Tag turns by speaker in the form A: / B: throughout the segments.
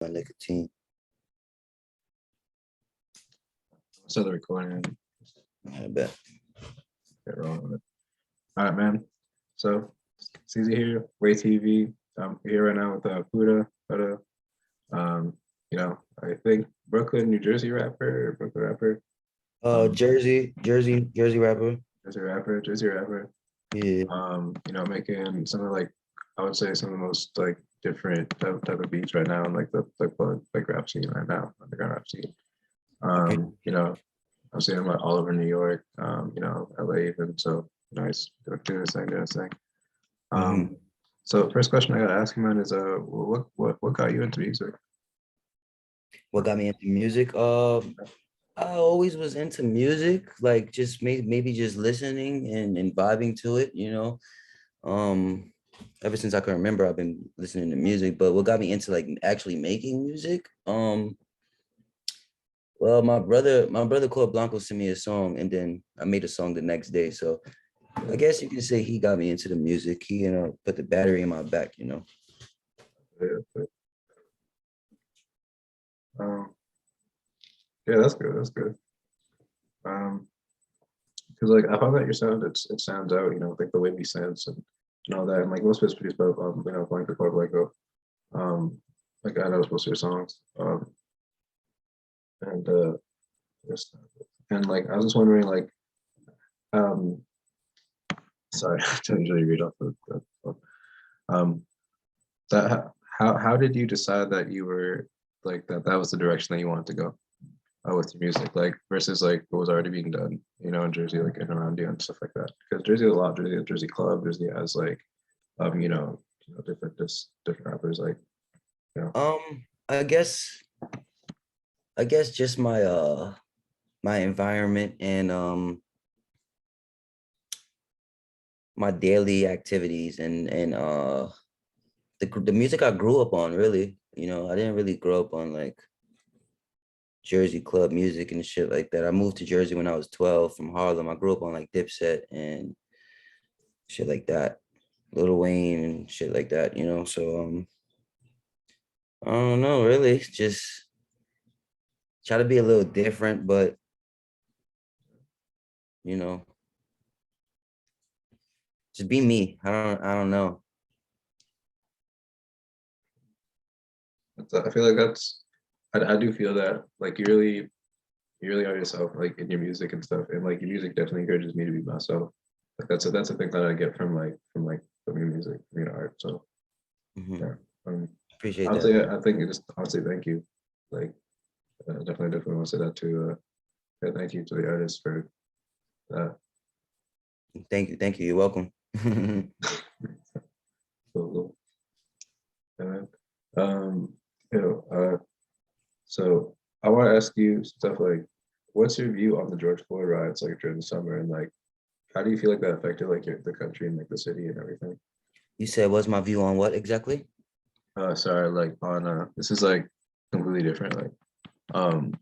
A: my nicotine.
B: So the recording.
A: I bet.
B: Get rolling with it. All right, man. So it's easy here. Way TV. We're here right now with Puddah. Um, I think Brooklyn, New Jersey rapper, or Brooklyn rapper.
A: Jersey rapper.
B: Jersey rapper.
A: Yeah.
B: Making some of like I would say some of the most like different type of beats right now in like the like rap scene right now, underground rap scene. I'm seeing them all over New York, LA even. So nice, doing this thing. So first question I gotta ask you, man, is what got you into music?
A: What got me into music? I always was into music, like just maybe just listening and vibing to it, you know. Ever since I can remember, I've been listening to music. But what got me into like actually making music? Well, my brother called Blanco sent me a song, and then I made a song the next day. So I guess you can say he got me into the music. He, put the battery in my back, you know.
B: Yeah, um, yeah, that's good. That's good. Because like I found out your sound, it sounds out, like the wavy sense and all that. And like most of it's produced by Blanco called Blanco. Like I know most of your songs. And just- and like I was just wondering, like, um, sorry, I don't usually read off the phone. Um, that how did you decide that you were like that was the direction that you wanted to go with your music, like versus like what was already being done, in Jersey, like and around you and stuff like that? Because Jersey has a lot. Jersey has Jersey Club. Jersey has like, different rappers, like, you know.
A: I guess just my environment and my daily activities and the music I grew up on, really. I didn't really grow up on like Jersey club music and shit like that. I moved to Jersey when I was 12 from Harlem. I grew up on like Dipset and shit like that, Lil Wayne and shit like that, So I don't know, really. Just try to be a little different, but you know, just be me. I don't know.
B: I feel like I do feel that like you really are yourself, like in your music and stuff, and like your music definitely encourages me to be myself. Like that's a thing that I get from your music, from your art. So
A: Mhm.
B: yeah, um,
A: Appreciate that.
B: honestly, I think honestly, thank you. Like definitely want to say that to yeah, thank you to the artist for that.
A: Thank you. You're welcome.
B: So, and, um, you know, uh, so I want to ask you stuff like, what's your view on the George Floyd riots like during the summer, and like, how do you feel like that affected like the country and like the city and everything?
A: You said, what's my view on what exactly?
B: Sorry, like on this is like completely different. Um,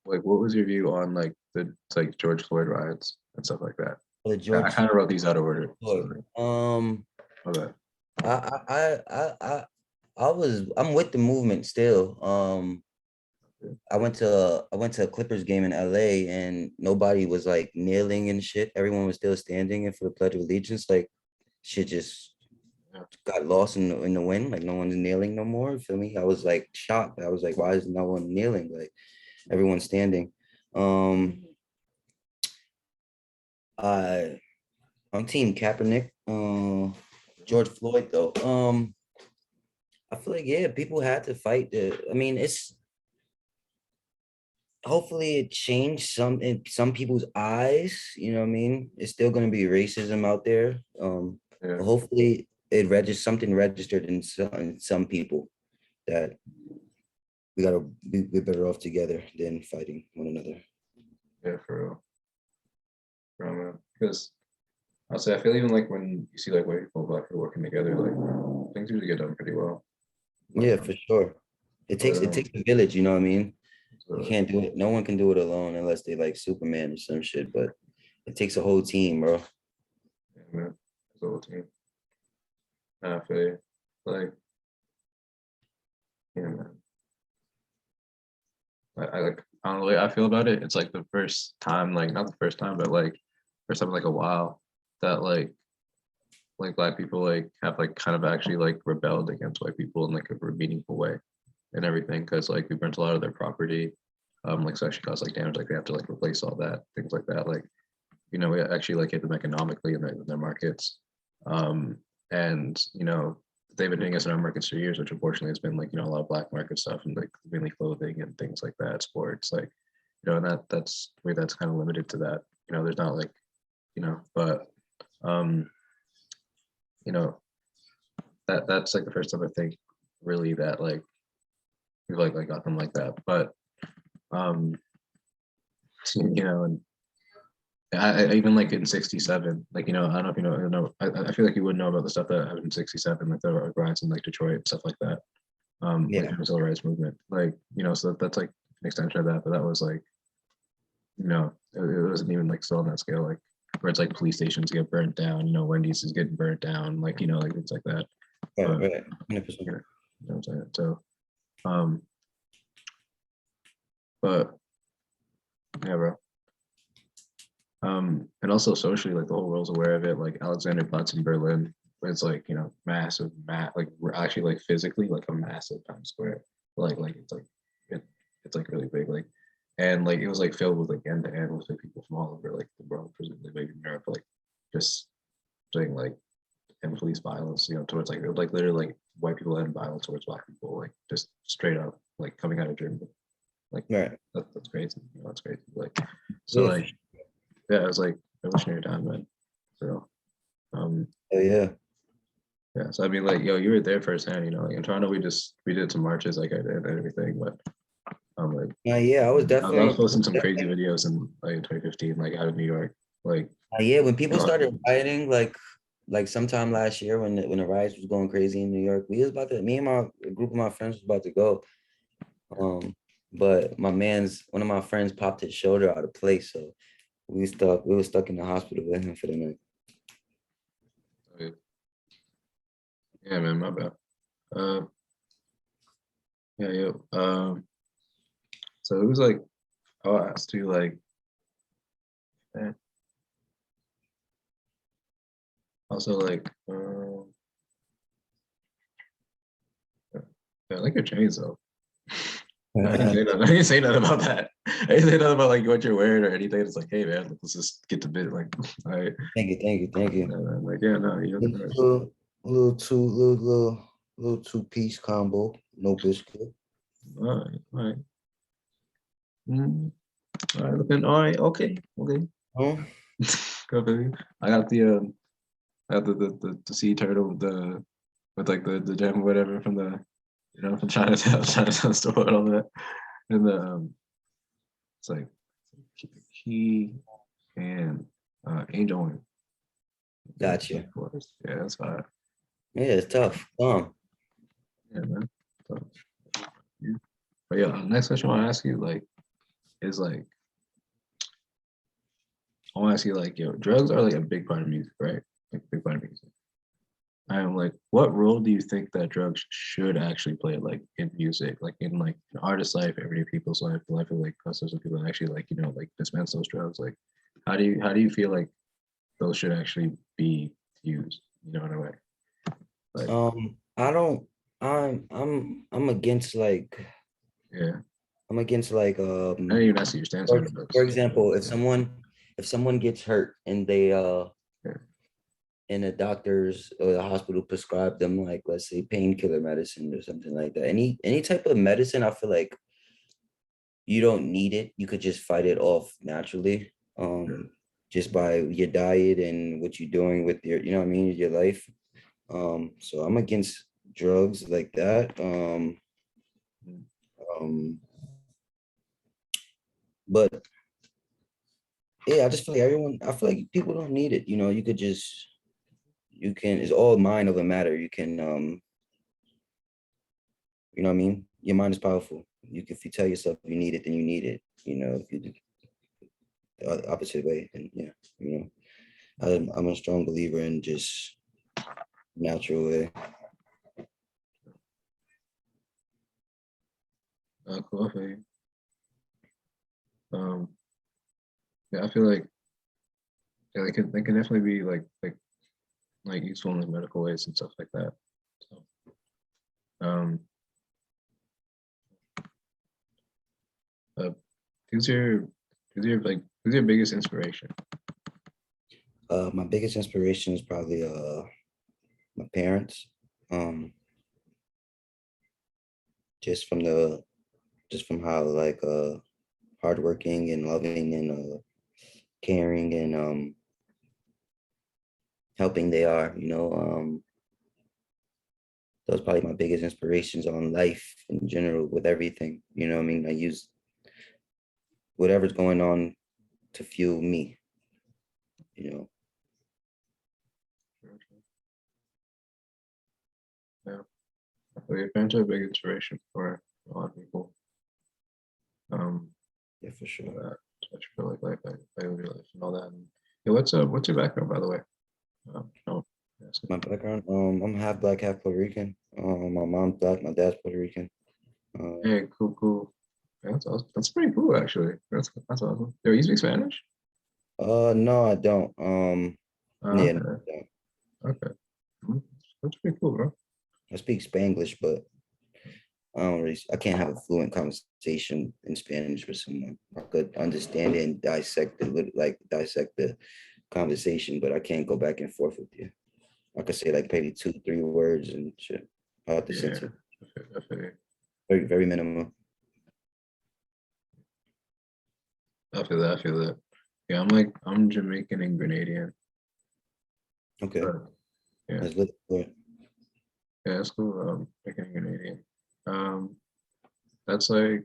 B: like what was your view on like the like George Floyd riots and stuff like that?
A: The
B: I
A: George
B: kind of wrote these out of order. So
A: Floyd.
B: like, okay.
A: I'm with the movement still. I went to a Clippers game in LA and nobody was like kneeling and shit. Everyone was still standing and for the Pledge of Allegiance. Like shit just
B: Yeah.
A: got lost in the wind. Like no one's kneeling no more. You feel me? I was like shocked. I was like, why is no one kneeling? Like everyone's standing. Um, I I'm Team Kaepernick. George Floyd though. I feel like yeah, people had to fight. I mean, it's hopefully it changed some in some people's eyes. You know what I mean? It's still gonna be racism out there.
B: Yeah.
A: But hopefully it something registered in some people that we're better off together than fighting one another.
B: Yeah, for real, man. Because I'll say I feel even like when you see like white people and black people working together, like things usually get done pretty well. But,
A: Yeah, for sure. It
B: but
A: takes it takes a village, you know what I mean? You
B: so,
A: can't do it. No one can do it alone unless they like Superman or some shit. But it takes a whole team, bro.
B: yeah, man, it's the whole team. And I feel like, yeah, man. I like, I don't know the way I feel about it. It's like the first time, like not the first time, but like first time in like a while that like black people like have like kind of actually like rebelled against white people in like a meaningful way and everything, because like we burnt a lot of their property, like so actually caused like damage, like they have to like replace all that, things like that, like we actually like hit them economically in their markets, and they've been doing us in our markets for years, which unfortunately has been like a lot of black market stuff and like mainly clothing and things like that, sports, like and that's where that's kind of limited to that. There's not like but um you know that's like the first time I think really that like we like got them like that, but um and I even like in '67, like I don't know if I feel like you would know about the stuff that happened in '67, like the riots in like Detroit and stuff like that. Like
A: Yeah.
B: the civil rights movement, like so that's like an extension of that, but that was like it wasn't even like still on that scale, like where it's like police stations get burnt down, Wendy's is getting burnt down, like like things like that.
A: Right.
B: But
A: Right. 100%.
B: you know what I'm saying? So um but yeah, bro. And also socially, like the whole world's aware of it. Like Alexanderplatz in Berlin, it's like massive, like we're actually like physically like a massive Times Square. Like it, it's like really big. Like and like it was like filled with like end to end with like people from all over like the world, presumably maybe in Europe, like just doing like and police violence, towards like literally like white people and violence towards black people, like just straight up like coming out of Germany. Like
A: Right.
B: that's crazy. That's crazy. Like so
A: Yeah.
B: like yeah, it was like revolutionary time, man. So,
A: Oh yeah.
B: yeah. So I mean, like, yo, you were there firsthand. Like in Toronto, we did some marches, like I did and everything. But like,
A: Yeah. I was
B: I was
A: definitely.
B: posting some crazy videos in like 2015, like out of New York, like,
A: Yeah. When people
B: know,
A: started rioting, like sometime last year when the riots was going crazy in New York, we was about to. Me and my a group of my friends was about to go. Um, but one of my friends popped his shoulder out of place, so we were stuck in the hospital with him for the night.
B: yeah, man, my bad. Uh, yeah, yo. So it was like, I'll ask you, like, man, also like, yeah, I like your chains though. I didn't say nothing. I didn't say nothing about that. I didn't say nothing about like what you're wearing or anything. It's like, hey man, let's just get to bit. Like, all right,
A: Thank you.
B: like yeah, no, you look nice.
A: Little two-piece combo, no biscuit.
B: All right, mm, all right, looking, all right, okay, okay.
A: Huh?
B: Go, baby. I got the sea turtle with like the gem or whatever from the from Chinatown store and all that, and the it's like key and angel wing.
A: Gotcha.
B: Of course. Yeah, that's fine.
A: Yeah, it's tough.
B: Yeah, man. So, yeah. But yeah, next question I want to ask you like is like I want to ask you like drugs are like a big part of music, right? Like a big part of music. I'm like, what role do you think that drugs should actually play, like in music, like in like an artist's life, everyday people's life, the life of like hustlers and people that actually like like dispense those drugs? Like, how do you feel like those should actually be used? In a way, like
A: I don't. I'm against
B: yeah.
A: like.
B: I didn't even ask you your stance on
A: For
B: drugs.
A: example,
B: Yeah,
A: if someone gets hurt and they
B: yeah,
A: and the doctors or the hospital prescribe them, like, let's say, painkiller medicine or something like that, any type of medicine, I feel like you don't need it. You could just fight it off naturally,
B: yeah.
A: just by your diet and what you're doing with your, what I mean, your life. So I'm against drugs like that. Um, but yeah, I just feel like I feel like people don't need it. You could just, it's all mind over matter. You can, what I mean? Your mind is powerful. If you tell yourself you need it, then you need it. If you do the opposite way, then yeah, I'm a strong believer in just natural way.
B: Cool. I feel you. Um, yeah, I feel like yeah, they can definitely be like useful in the medical ways and stuff like that. So, um, uh, who's your who's your biggest inspiration?
A: My biggest inspiration is probably my parents. Um, just from the just from how like hardworking and loving and caring and helping they are, you know. Those probably my biggest inspirations on life in general with everything. You know what I mean? I use whatever's going on to fuel me, you know.
B: Yeah, I feel your parents are a big inspiration for a lot of people. Um,
A: Yeah, for sure.
B: especially for like your life and all that. And, yeah, what's your background, by the way? No, yes.
A: My background, I'm half black, half Puerto Rican. My mom's black, my dad's Puerto Rican.
B: Hey, cool, cool. Yeah, that's awesome. That's pretty cool, actually. That's awesome. Yo, you speak Spanish?
A: No, I don't. Yeah, no,
B: Okay,
A: I don't.
B: okay. Mhm. That's pretty cool, bro.
A: I speak Spanglish, but I can't have a fluent conversation in Spanish with someone. I could understand it and dissect the conversation, but I can't go back and forth with you. I could say like maybe two, three words and shit. I have to
B: Yeah,
A: sentence.
B: I feel you.
A: Very, very minimal.
B: I feel that. I feel that. Yeah, I'm Jamaican and Grenadian.
A: Okay.
B: But yeah,
A: That's lit. Good.
B: yeah, that's cool. Jamaican and Grenadian. Um, that's like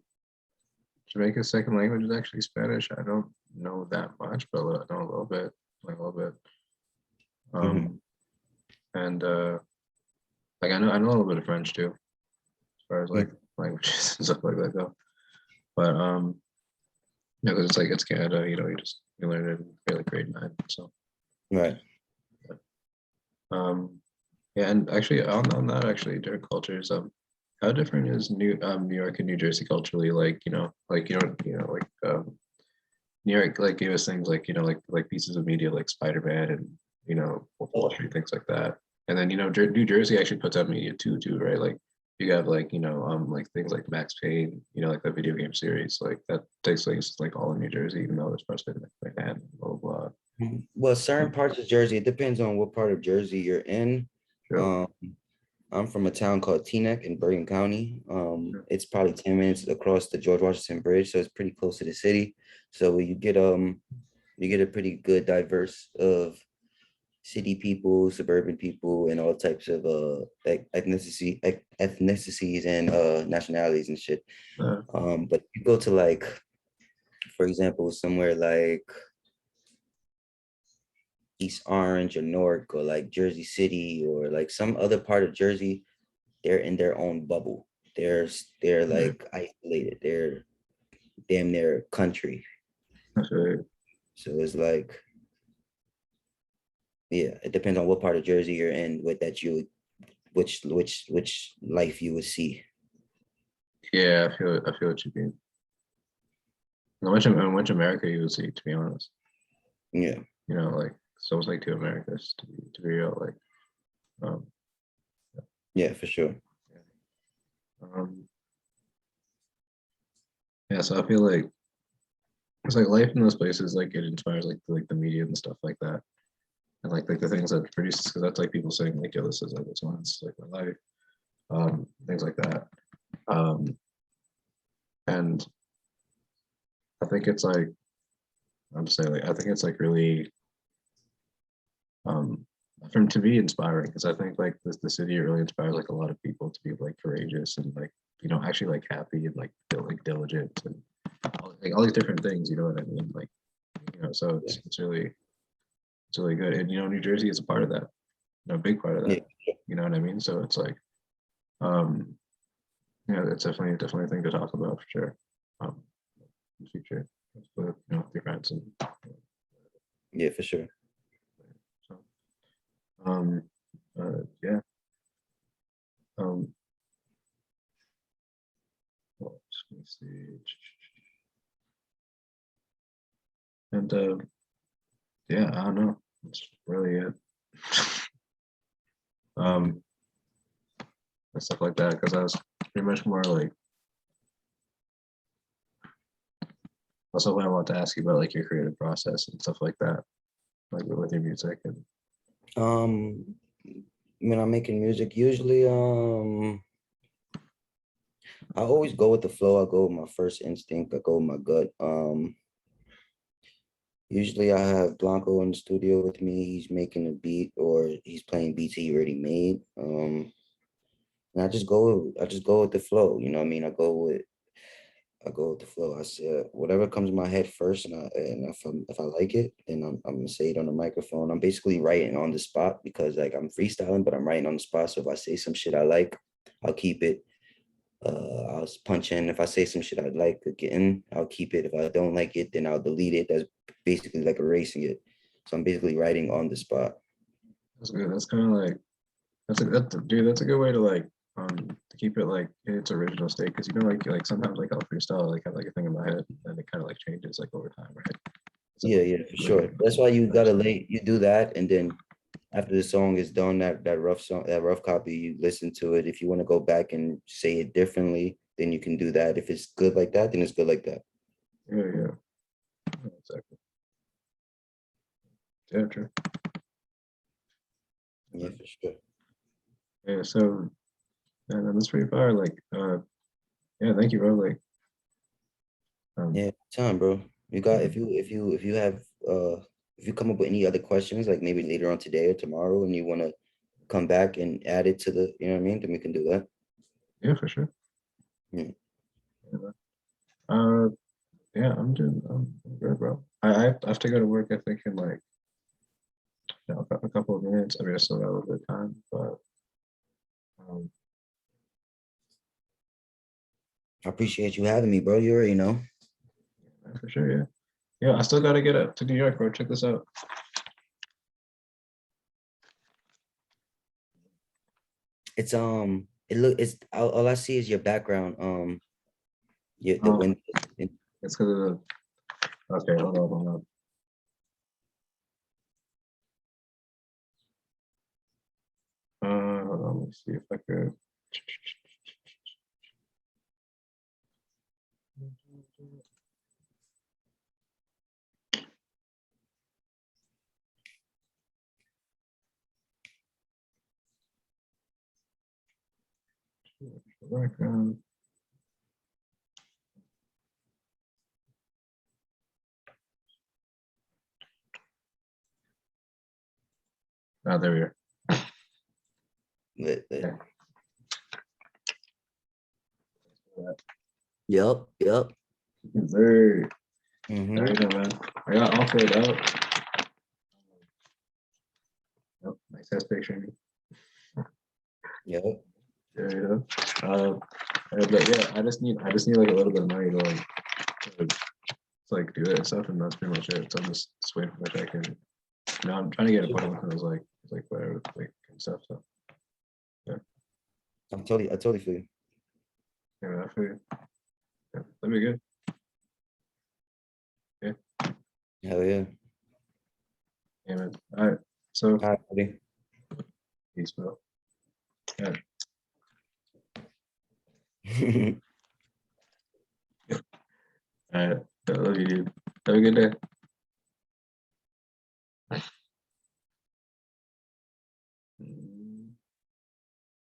B: Jamaica's second language is actually Spanish. I don't know that much, but I know a little bit, like a little bit.
A: Hmm.
B: Um, and like I know a little bit of French too, as far as like languages and stuff like that go. But yeah, because it's like it's Canada, you know, you learn it in fairly grade 9. So
A: Right.
B: um, yeah, and actually on that actually different cultures. How different is New York and New Jersey culturally? Like like New York like gave us things like like pieces of media like Spider-Man and Wolf of Wall Street, things like that. And then New Jersey actually puts out media too, right? Like you have like like things like Max Payne, like the video game series, like that takes place like all in New Jersey, even though there's parts of it like Manhattan, blah blah
A: Mhm. Well,
B: blah.
A: certain parts of Jersey, it depends on what part of Jersey you're in.
B: Sure.
A: Um, I'm from a town called Teaneck in Bergen County. It's probably 10 minutes across the George Washington Bridge, so it's pretty close to the city. So you get a pretty good diverse of city people, suburban people, and all types of ethnicities and nationalities and shit.
B: Uh,
A: But you go to like, for example, somewhere like East Orange or Newark or like Jersey City or like some other part of Jersey, they're in their own bubble. They're
B: yeah,
A: like isolated. They're damn near country.
B: that's right.
A: So it's like, yeah, it depends on what part of Jersey you're in, with that you which life you would see.
B: Yeah, I feel what you mean. I went to America, you would see, to be honest.
A: Yeah,
B: Like so it's like two Americas to be real. Like um
A: yeah, for sure.
B: yeah. Um yeah, so I feel like it's like life in those places, like it inspires like the media and stuff like that. And like the things that it produces, because that's like people saying like, yo, this is like what's on, it's like my life, things like that. Um and I think it's like I'm saying like I think it's like really um from to be inspiring because I think like the city really inspires like a lot of people to be like courageous and like actually like happy and like diligent and all these different things, you know what I mean? Like so
A: Yeah,
B: it's really good. And New Jersey is a part of that, a big part of
A: yeah,
B: that. You know what I mean? So it's like um it's definitely a thing to talk about for sure. Um in the future with with your friends and
A: yeah, for sure.
B: so um yeah. Um well, let me see. And yeah, I don't know. That's really it. And stuff like that, because I was pretty much more like also what I want to ask you about like your creative process and stuff like that, like with your music and
A: when I'm making music, usually I always go with the flow. I go with my first instinct. I go with my gut. Usually I have Blanco in the studio with me. He's making a beat or he's playing beats he already made. And I just go with the flow. You know what I mean? I go with the flow. I say whatever comes in my head first, and if I like it, then I'm gonna say it on the microphone. I'm basically writing on the spot because like I'm freestyling, but I'm writing on the spot. So if I say some shit I like, I'll keep it. I'll punch in. If I say some shit I'd like again, I'll keep it. If I don't like it, then I'll delete it. That's basically like erasing it. So I'm basically writing on the spot.
B: that's good. That's kind of like dude. That's a good way to like to keep it like in its original state, because you know like sometimes like I'll freestyle like have like a thing in my head and it kind of like changes like over time, right? So
A: Yeah, yeah, for sure. That's why you gotta you do that, and then after the song is done, that rough copy, you listen to it. If you want to go back and say it differently, then you can do that. If it's good like that, then it's good like that.
B: yeah, exactly. Yeah, true.
A: Yeah, for sure.
B: Yeah, so that's pretty far. Like, yeah, thank you, bro. Like,
A: Yeah, time, bro. You got if you have if you come up with any other questions, like maybe later on today or tomorrow, and you want to come back and add it to the, you know what I mean, then we can do that.
B: yeah, for sure.
A: Yeah.
B: Yeah, uh, yeah, I'm good, bro. I have to go to work. I think in like a couple of minutes. I mean, I still got a little bit of time, but um,
A: I appreciate you having me, bro. You already know.
B: yeah, for sure, yeah, yeah. I still got to get up to New York, bro. Check this out.
A: It's it's all I see is your background. The
B: Um,
A: wind.
B: it's because of the. Okay, hold on. Hold on. Let me see if I could. Background. Ah, there we are. Yeah.
A: Yep, yep.
B: Very.
A: Mm-hmm.
B: There you go, man. I got all filled out. Yep, nice ass picture.
A: Yep.
B: There you go. But yeah, I just need like a little bit of money to like do it and stuff, and that's pretty much it. So I'm just waiting for my check, and I'm trying to get a point because like whatever like and stuff. So yeah,
A: I totally feel you.
B: yeah, I feel you. Yeah, that'd be good. Yeah,
A: Hell yeah.
B: yeah, man. All right, so
A: All right, buddy.
B: peace, bro. Yeah, all right. I love you, dude. Have a good day.